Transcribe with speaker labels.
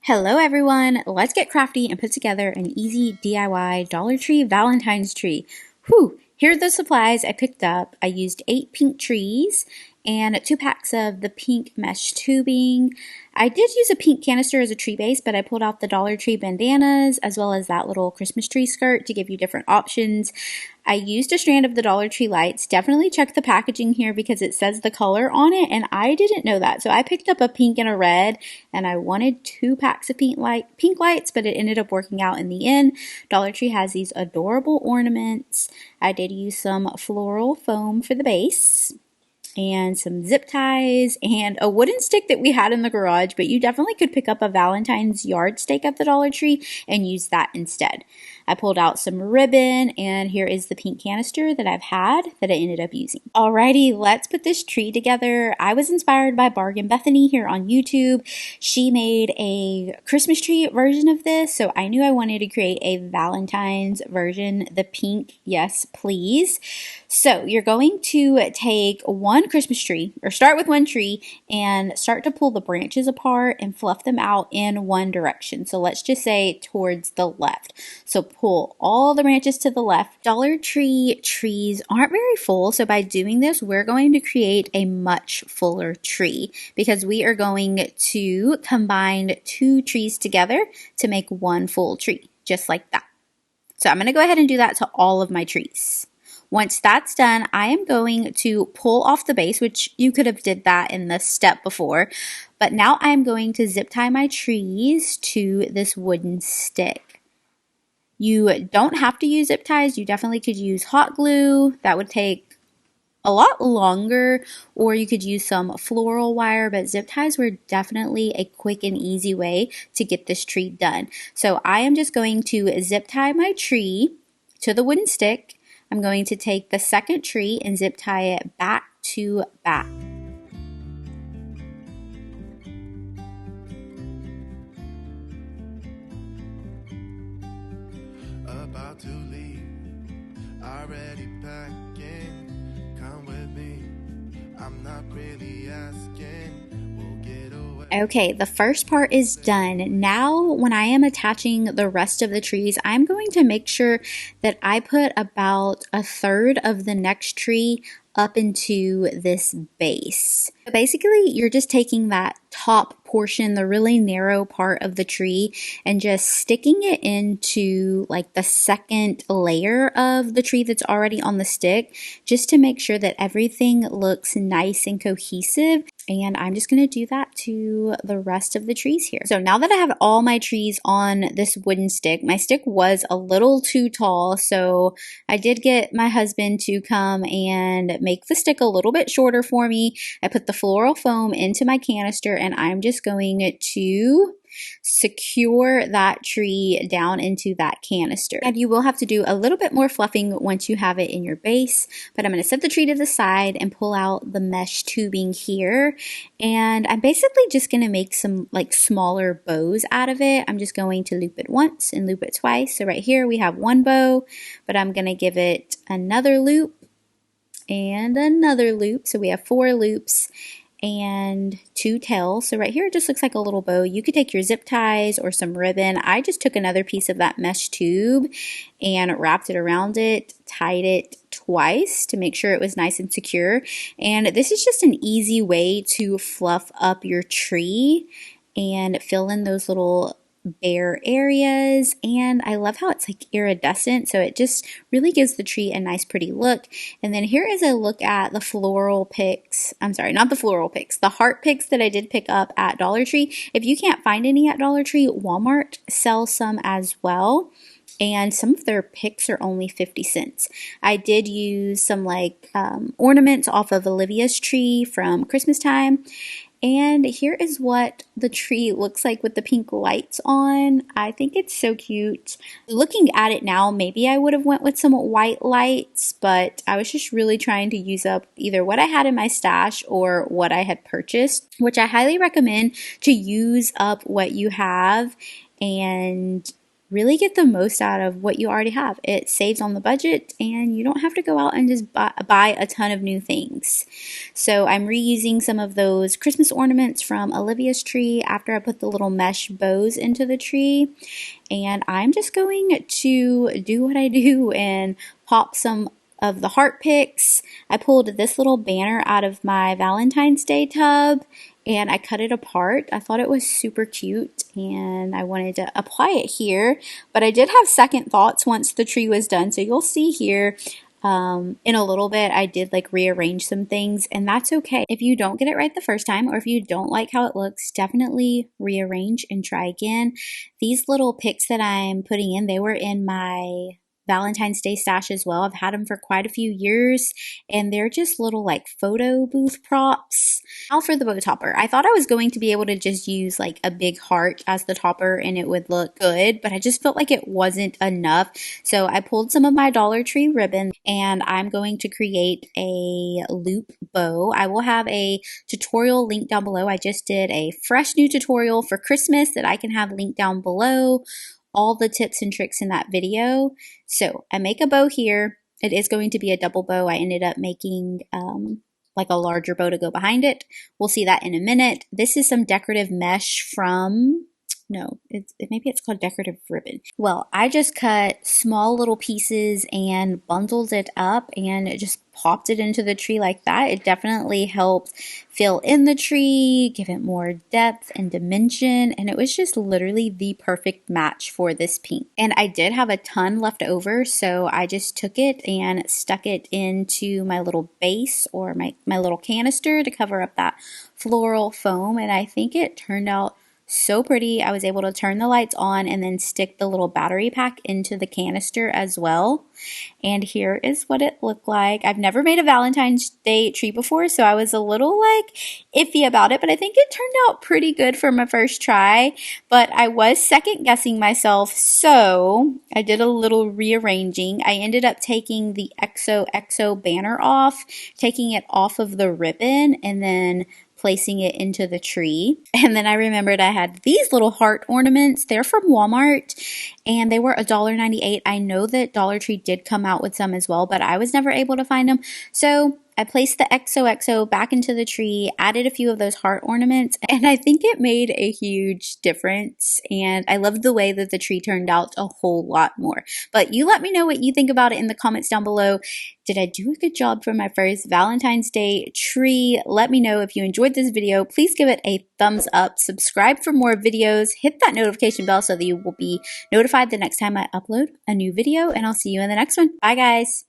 Speaker 1: Hello everyone, let's get crafty and put together an easy DIY Dollar Tree Valentine's tree. Whew, here are the supplies I picked up. I used 8 pink trees and 2 packs of the pink mesh tubing. I did use a pink canister as a tree base, but I pulled out the Dollar Tree bandanas as well as that little Christmas tree skirt to give you different options. I used a strand of the Dollar Tree lights. Definitely check the packaging here because it says the color on it, and I didn't know that. So I picked up a pink and a red, and I wanted 2 packs of pink lights, but it ended up working out in the end. Dollar Tree has these adorable ornaments. I did use some floral foam for the base, and some zip ties and a wooden stick that we had in the garage, but you definitely could pick up a Valentine's yard stake at the Dollar Tree and use that instead. I pulled out some ribbon, and here is the pink canister that I've had that I ended up using. Alrighty, let's put this tree together. I was inspired by Bargain Bethany here on YouTube. She made a Christmas tree version of this, so I knew I wanted to create a Valentine's version, the pink, yes please. So you're going to take one Christmas tree, or start with one tree, and start to pull the branches apart and fluff them out in one direction. So let's just say towards the left. So pull all the branches to the left. Dollar Tree trees aren't very full, so by doing this, we're going to create a much fuller tree because we are going to combine 2 trees together to make one full tree, just like that. So I'm going to go ahead and do that to all of my trees. Once that's done, I am going to pull off the base, which you could have did that in the step before, but now I'm going to zip tie my trees to this wooden stick. You don't have to use zip ties. You definitely could use hot glue. That would take a lot longer, or you could use some floral wire, but zip ties were definitely a quick and easy way to get this tree done. So I am just going to zip tie my tree to the wooden stick. I'm going to take the second tree and zip tie it back to back.
Speaker 2: About to leave, already packing. Come with me, I'm not really asking. We'll get away.
Speaker 1: Okay, the first part is done. Now, when I am attaching the rest of the trees, I'm going to make sure that I put about 1/3 of the next tree up into this base. Basically, you're just taking that top portion, the really narrow part of the tree, and just sticking it into like the second layer of the tree that's already on the stick, just to make sure that everything looks nice and cohesive. And I'm just going to do that to the rest of the trees here. So now that I have all my trees on this wooden stick, my stick was a little too tall, so I did get my husband to come and make the stick a little bit shorter for me. I put the floral foam into my canister, and I'm just going to secure that tree down into that canister. And you will have to do a little bit more fluffing once you have it in your base, but I'm going to set the tree to the side and pull out the mesh tubing here, and I'm basically just going to make some like smaller bows out of it. I'm just going to loop it once and loop it twice. So right here we have one bow, but I'm going to give it another loop and another loop, so we have 4 loops and 2 tails. So right here it just looks like a little bow. You could take your zip ties or some ribbon. I just took another piece of that mesh tube and wrapped it around it, tied it twice to make sure it was nice and secure. And this is just an easy way to fluff up your tree and fill in those little bare areas. And I love how it's like iridescent, so it just really gives the tree a nice pretty look. And then here is a look at the floral picks. I'm sorry, not the floral picks, the heart picks that I did pick up at Dollar Tree. If you can't find any at Dollar Tree, Walmart sells some as well, and some of their picks are only 50 cents. I did use some like ornaments off of Olivia's tree from Christmas time. And here is what the tree looks like with the pink lights on. I think it's so cute. Looking at it now, maybe I would have went with some white lights, but I was just really trying to use up either what I had in my stash or what I had purchased, which I highly recommend to use up what you have and really get the most out of what you already have. It saves on the budget and you don't have to go out and just buy a ton of new things. So I'm reusing some of those Christmas ornaments from Olivia's tree after I put the little mesh bows into the tree. And I'm just going to do what I do and pop some of the heart picks. I pulled this little banner out of my Valentine's Day tub and I cut it apart. I thought it was super cute and I wanted to apply it here, but I did have second thoughts once the tree was done. So you'll see here in a little bit, I did like rearrange some things, and that's okay. If you don't get it right the first time, or if you don't like how it looks, definitely rearrange and try again. These little picks that I'm putting in, they were in my Valentine's Day stash as well. I've had them for quite a few years and they're just little like photo booth props. Now for the bow topper. I thought I was going to be able to just use like a big heart as the topper and it would look good, but I just felt like it wasn't enough. So I pulled some of my Dollar Tree ribbon and I'm going to create a loop bow. I will have a tutorial linked down below. I just did a fresh new tutorial for Christmas that I can have linked down below. All the tips and tricks in that video. So I make a bow here. It is going to be a double bow. I ended up making like a larger bow to go behind it. We'll see that in a minute. This is some decorative mesh from, no, maybe it's called decorative ribbon. Well, I just cut small little pieces and bundled it up and it just popped it into the tree like that. It definitely helped fill in the tree, give it more depth and dimension, and it was just literally the perfect match for this pink. And I did have a ton left over, so I just took it and stuck it into my little base or my little canister to cover up that floral foam, and I think it turned out so pretty. I was able to turn the lights on and then stick the little battery pack into the canister as well. And here is what it looked like. I've never made a Valentine's Day tree before, so I was a little like iffy about it, but I think it turned out pretty good for my first try. But I was second guessing myself, so I did a little rearranging. I ended up taking the XOXO banner off, taking it off of the ribbon, and then placing it into the tree. And then I remembered I had these little heart ornaments. They're from Walmart and they were $1.98. I know that Dollar Tree did come out with some as well, but I was never able to find them. So I placed the XOXO back into the tree, added a few of those heart ornaments, and I think it made a huge difference. And I loved the way that the tree turned out a whole lot more. But you let me know what you think about it in the comments down below. Did I do a good job for my first Valentine's Day tree? Let me know if you enjoyed this video. Please give it a thumbs up, subscribe for more videos, hit that notification bell so that you will be notified the next time I upload a new video, and I'll see you in the next one. Bye guys.